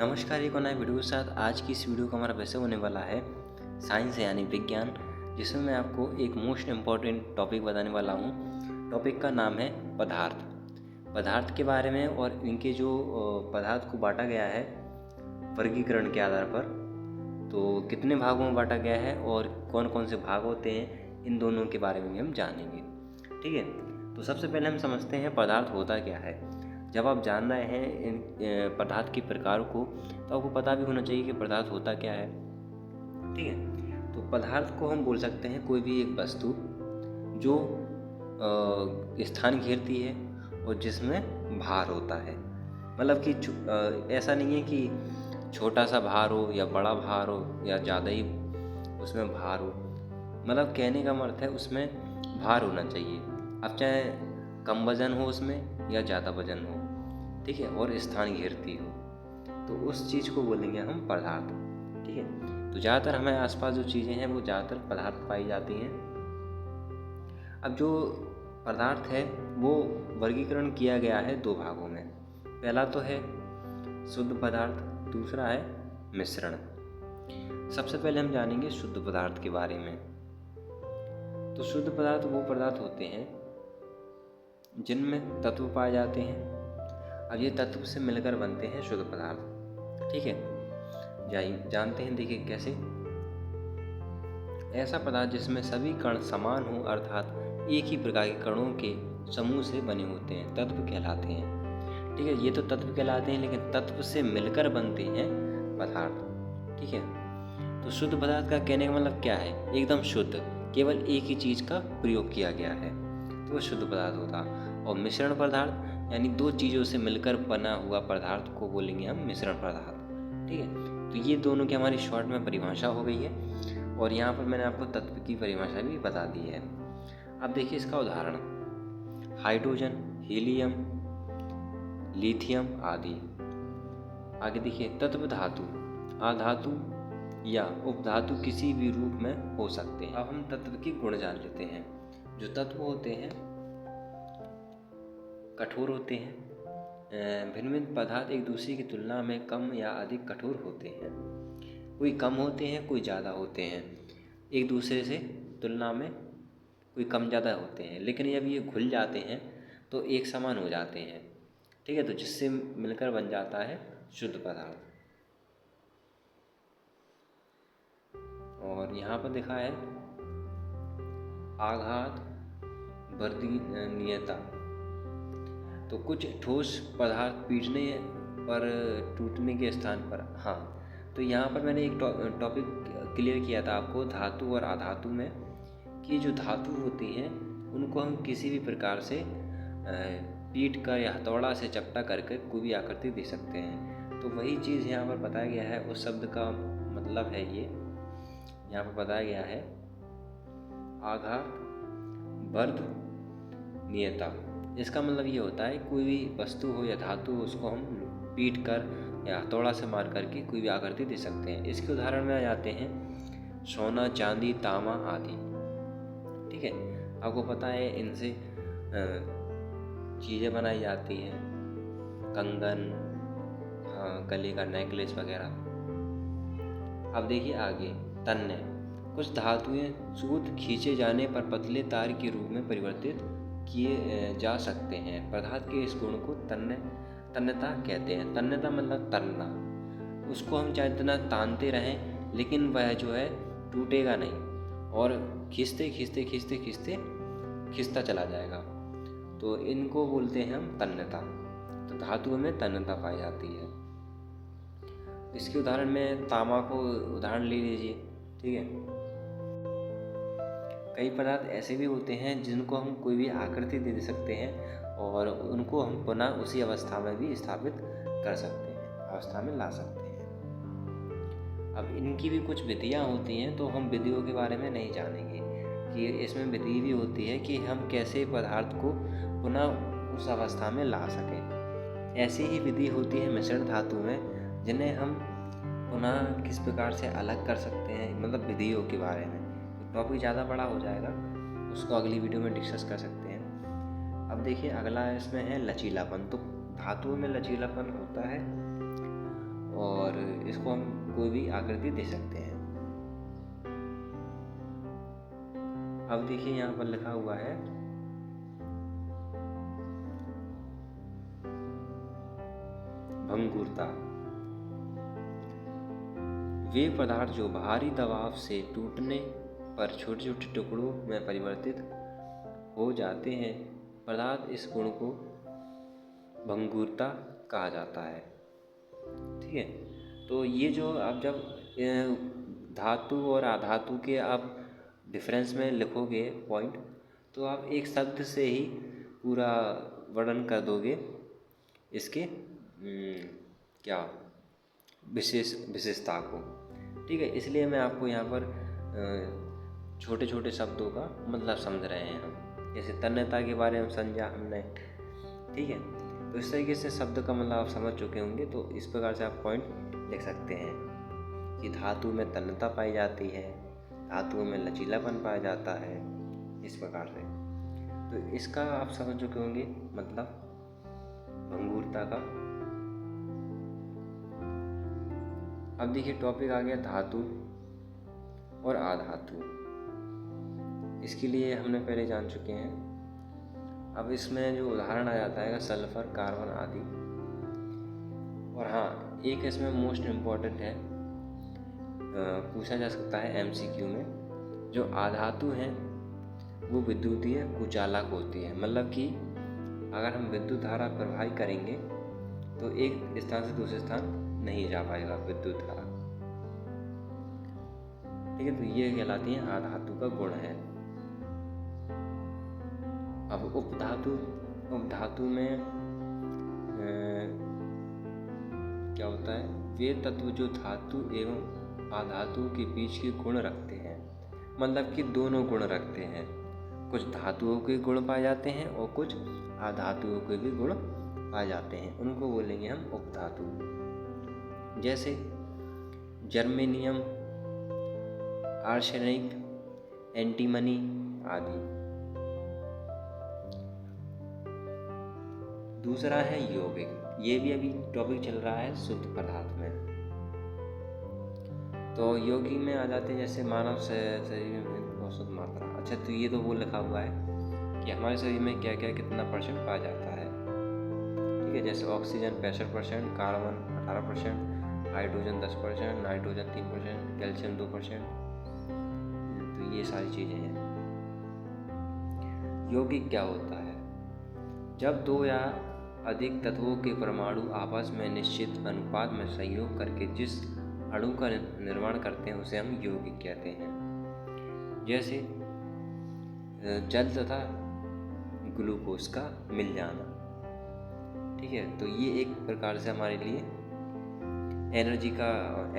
नमस्कार, एक और नए वीडियो के साथ। आज की इस वीडियो का हमारा विषय होने वाला है साइंस यानी विज्ञान, जिसमें मैं आपको एक मोस्ट इम्पॉर्टेंट टॉपिक बताने वाला हूँ। टॉपिक का नाम है पदार्थ। पदार्थ के बारे में और इनके जो पदार्थ को बांटा गया है वर्गीकरण के आधार पर, तो कितने भागों में बांटा गया है और कौन कौन से भाग होते हैं, इन दोनों के बारे में भी हम जानेंगे। ठीक है, तो सबसे पहले हम समझते हैं पदार्थ होता क्या है। जब आप जान रहे हैं इन पदार्थ के प्रकार को, तो आपको पता भी होना चाहिए कि पदार्थ होता क्या है। ठीक है, तो पदार्थ को हम बोल सकते हैं कोई भी एक वस्तु जो स्थान घेरती है और जिसमें भार होता है। मतलब कि ऐसा नहीं है कि छोटा सा भार हो या बड़ा भार हो या ज़्यादा ही उसमें भार हो। मतलब कहने का अर्थ है उसमें भार होना चाहिए। अब चाहे कम वजन हो उसमें या ज़्यादा वजन हो, ठीक है, और स्थान घेरती हो, तो उस चीज़ को बोलेंगे हम पदार्थ। ठीक है, तो ज़्यादातर हमारे आसपास जो चीज़ें हैं वो ज़्यादातर पदार्थ पाई जाती हैं। अब जो पदार्थ है वो वर्गीकरण किया गया है दो भागों में। पहला तो है शुद्ध पदार्थ, दूसरा है मिश्रण। सबसे पहले हम जानेंगे शुद्ध पदार्थ के बारे में। तो शुद्ध पदार्थ वो पदार्थ होते हैं जिनमें तत्व पाए जाते हैं। अब ये तत्व से मिलकर बनते हैं शुद्ध पदार्थ। ठीक है, जानते हैं, देखिए कैसे। ऐसा पदार्थ जिसमें सभी कण समान हो, अर्थात एक ही प्रकार के कणों के समूह से बने होते हैं, तत्व कहलाते हैं। ठीक है, ये तो तत्व कहलाते हैं, लेकिन तत्व से मिलकर बनते हैं पदार्थ। ठीक है, तो शुद्ध पदार्थ का कहने का मतलब क्या है? एकदम शुद्ध, केवल एक ही चीज़ का प्रयोग किया गया है, तो वो शुद्ध पदार्थ होता। और मिश्रण पदार्थ यानी दो चीज़ों से मिलकर बना हुआ पदार्थ को बोलेंगे हम मिश्रण पदार्थ। ठीक है, तो ये दोनों की हमारी शॉर्ट में परिभाषा हो गई है, और यहाँ पर मैंने आपको तत्व की परिभाषा भी बता दी है। अब देखिए इसका उदाहरण, हाइड्रोजन, हीलियम, लिथियम आदि। आगे देखिए तत्व धातु, आधातु या उपधातु किसी भी रूप में हो सकते हैं। अब हम तत्व की गुण जान लेते हैं। जो तत्व होते हैं कठोर होते हैं। भिन्न भिन्न पदार्थ एक दूसरे की तुलना में कम या अधिक कठोर होते हैं। कोई कम होते हैं, कोई ज़्यादा होते हैं। एक दूसरे से तुलना में कोई कम ज़्यादा होते हैं, लेकिन जब ये घुल जाते हैं तो एक समान हो जाते हैं। ठीक है, तो जिससे मिलकर बन जाता है शुद्ध पदार्थ। और यहाँ पर लिखा है आघात वर्धनीयता। तो कुछ ठोस पदार्थ पीटने पर टूटने के स्थान पर, हाँ, तो यहाँ पर मैंने एक टॉपिक क्लियर किया था आपको धातु और अधातु में, कि जो धातु होती हैं उनको हम किसी भी प्रकार से पीट कर या हथौड़ा से चपटा करके कोई भी आकृति दे सकते हैं। तो वही चीज़ यहाँ पर बताया गया है। उस शब्द का मतलब है ये यहाँ पर बताया गया है आघात वर्धनीयता। इसका मतलब ये होता है कोई भी वस्तु हो या धातु हो, उसको हम पीट कर या हथौड़ा से मार करके कोई भी आकृति दे सकते हैं। इसके उदाहरण में आ जाते हैं सोना, चांदी, तांबा आदि। ठीक है, आपको पता है इनसे चीज़ें बनाई जाती हैं, कंगन, हाँ, गले का नेकलेस वगैरह। अब देखिए आगे तन्य। कुछ धातुएं सूत खींचे जाने पर पतले तार के रूप में परिवर्तित किए जा सकते हैं। पदार्थ के इस गुण को तन्यता कहते हैं। तन्यता मतलब तनना। उसको हम चाहे इतना तानते रहें, लेकिन वह जो है टूटेगा नहीं और खींचते खींचते खींचते खींचते खिंचता चला जाएगा। तो इनको बोलते हैं हम तन्यता। तो धातुओं में तन्यता पाई जाती है। इसके उदाहरण में तांबा को उदाहरण ले लीजिए। ठीक है, कई पदार्थ ऐसे भी होते हैं जिनको हम कोई भी आकृति दे सकते हैं और उनको हम पुनः उसी अवस्था में भी स्थापित कर सकते हैं, अवस्था में ला सकते हैं। अब इनकी भी कुछ विधियाँ होती हैं, तो हम विधियों के बारे में नहीं जानेंगे कि इसमें विधि भी होती है कि हम कैसे पदार्थ को पुनः उस अवस्था में ला सकें। ऐसी ही विधि होती है मिश्रण धातु में, जिन्हें हम पुनः किस प्रकार से अलग कर सकते हैं, मतलब विधियों के बारे में। टॉपिक ज़्यादा बड़ा हो जाएगा, उसको अगली वीडियो में डिस्कस कर सकते हैं। अब देखिए अगला इसमें है लचीलापन। तो धातुओं में लचीलापन होता है और इसको हम कोई भी आकृति दे सकते हैं। अब देखिए यहाँ पर लिखा हुआ है भंगुरता। वे पदार्थ जो भारी दबाव से टूटने पर छोटे छोटे टुकड़ों में परिवर्तित हो जाते हैं, पदार्थ इस गुण को भंगुरता कहा जाता है। ठीक है, तो ये जो आप जब धातु और अधातु के आप डिफरेंस में लिखोगे पॉइंट, तो आप एक शब्द से ही पूरा वर्णन कर दोगे इसके क्या विशेषता को। ठीक है, इसलिए मैं आपको यहाँ पर छोटे छोटे शब्दों का मतलब समझ रहे हैं हम। जैसे तन्यता के बारे में समझा हमने, ठीक है, तो इस तरीके से शब्द का मतलब आप समझ चुके होंगे। तो इस प्रकार से आप पॉइंट लिख सकते हैं कि धातु में तन्यता पाई जाती है, धातुओं में लचीलापन पाया जाता है, इस प्रकार से। तो इसका आप समझ चुके होंगे मतलब भंगुरता का। अब देखिए टॉपिक आ गया धातु और अधातु। इसके लिए हमने पहले जान चुके हैं। अब इसमें जो उदाहरण आ जाता है सल्फर, कार्बन आदि। और हाँ, एक इसमें मोस्ट इम्पॉर्टेंट है, पूछा जा सकता है एमसीक्यू में, जो अधातु हैं वो विद्युतीय कुचालक होती है। मतलब कि अगर हम विद्युत धारा प्रवाहित करेंगे तो एक स्थान से दूसरे स्थान नहीं जा पाएगा विद्युत धारा। ठीक है, तो ये कहलाती है अधातु का गुण है। अब उपधातु में क्या होता है, वे तत्व जो धातु एवं अधातु के बीच के गुण रखते हैं। मतलब कि दोनों गुण रखते हैं, कुछ धातुओं के गुण पाए जाते हैं और कुछ अधातुओं के भी गुण पाए जाते हैं, उनको बोलेंगे हम उपधातु। जैसे जर्मेनियम, आर्सेनिक, एंटीमनी आदि। दूसरा है यौगिक। ये भी अभी टॉपिक चल रहा है शुद्ध पदार्थ में। तो यौगिक में आ जाते हैं जैसे मानव शरीर में औसत मात्रा। अच्छा, तो ये तो वो लिखा हुआ है कि हमारे शरीर में क्या क्या कितना परसेंट पाया जाता है। ठीक है, जैसे oxygen 65%, carbon 18%, hydrogen 10%, nitrogen 3%, calcium 2%। तो ये सारी चीज़ें हैं। यौगिक क्या होता है, जब दो या अधिक तत्वों के परमाणु आपस में निश्चित अनुपात में संयोग करके जिस अणु का निर्माण करते हैं उसे हम यौगिक कहते हैं। जैसे जल तथा ग्लूकोज का मिल जाना। ठीक है, तो ये एक प्रकार से हमारे लिए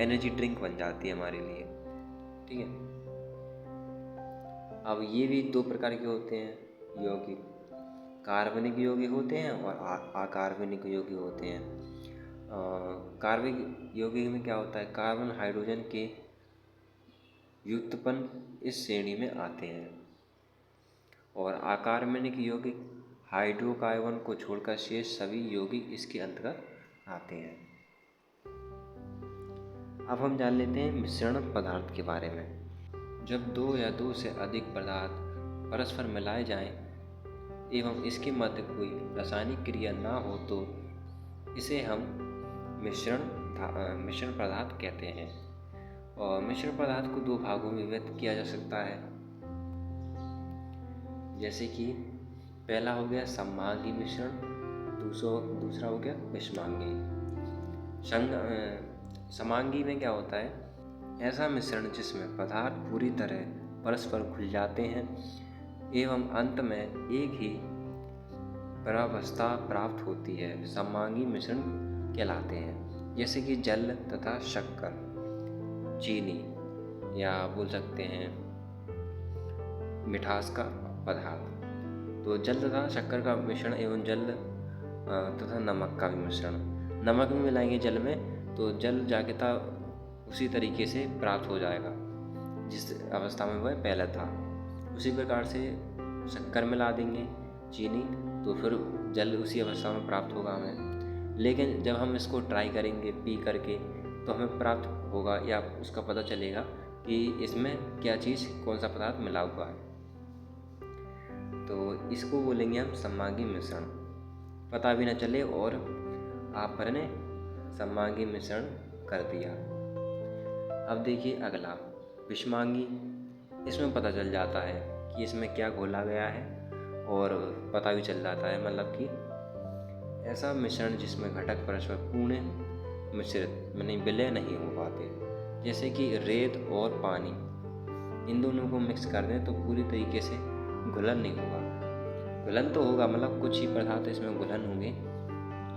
एनर्जी ड्रिंक बन जाती है हमारे लिए। ठीक है, अब ये भी दो प्रकार के होते हैं यौगिक, कार्बनिक यौगिक होते हैं और अकार्बनिक यौगिक होते हैं। कार्बनिक यौगिक में क्या होता है, कार्बन हाइड्रोजन के व्युत्पन्न इस श्रेणी में आते हैं। और अकार्बनिक यौगिक हाइड्रोकार्बन को छोड़कर शेष सभी यौगिक इसके अंतर्गत आते हैं। अब हम जान लेते हैं मिश्रण पदार्थ के बारे में। जब दो या दो से अधिक पदार्थ परस्पर मिलाए जाएं एवं इसके मध्य कोई रासायनिक क्रिया ना हो तो इसे हम मिश्रण पदार्थ कहते हैं। और मिश्रण पदार्थ को दो भागों में विभक्त किया जा सकता है। जैसे कि पहला हो गया समभागी मिश्रण, दूसरा हो गया विषमांगी। समांगी में क्या होता है, ऐसा मिश्रण जिसमें पदार्थ पूरी तरह परस्पर घुल जाते हैं एवं अंत में एक ही परावस्था प्राप्त होती है, समभागी मिश्रण कहलाते हैं। जैसे कि जल तथा शक्कर, चीनी, या बोल सकते हैं मिठास का पदार्थ। तो जल तथा शक्कर का मिश्रण एवं जल तथा नमक का भी मिश्रण। नमक में मिलाएंगे जल में तो जल जाके था उसी तरीके से प्राप्त हो जाएगा जिस अवस्था में वह पहले था। उसी प्रकार से शक्कर मिला देंगे, चीनी, तो फिर जल उसी अवस्था में प्राप्त होगा हमें। लेकिन जब हम इसको ट्राई करेंगे पी करके तो हमें प्राप्त होगा या उसका पता चलेगा कि इसमें क्या चीज़, कौन सा पदार्थ मिला हुआ है। तो इसको बोलेंगे हम सम्मांगी मिश्रण। पता भी न चले और आपने सम्मांगी मिश्रण कर दिया। अब देखिए अगला विषमांगी। इसमें पता चल जाता है कि इसमें क्या घोला गया है और पता भी चल जाता है, मतलब कि ऐसा मिश्रण जिसमें घटक परस्पर पूर्ण मिश्रित यानी विलय नहीं हो पाते, जैसे कि रेत और पानी। इन दोनों को मिक्स कर दें तो पूरी तरीके से घुलन नहीं होगा। घुलन तो होगा, मतलब कुछ ही पदार्थ इसमें घुलन होंगे,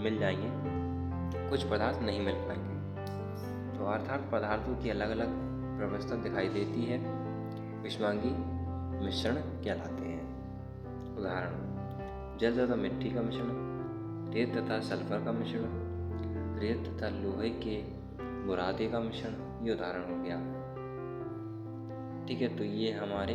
मिल जाएंगे, कुछ पदार्थ नहीं मिल पाएंगे। तो अर्थात पदार्थों की अलग अलग व्यवस्था दिखाई देती है, विषमांगी मिश्रण कहलाते हैं। उदाहरण: जल तथा मिट्टी का मिश्रण, रेत तथा सल्फर का मिश्रण, रेत तथा लोहे के बुरादे का मिश्रण। ये उदाहरण हो गया। ठीक है, तो ये हमारे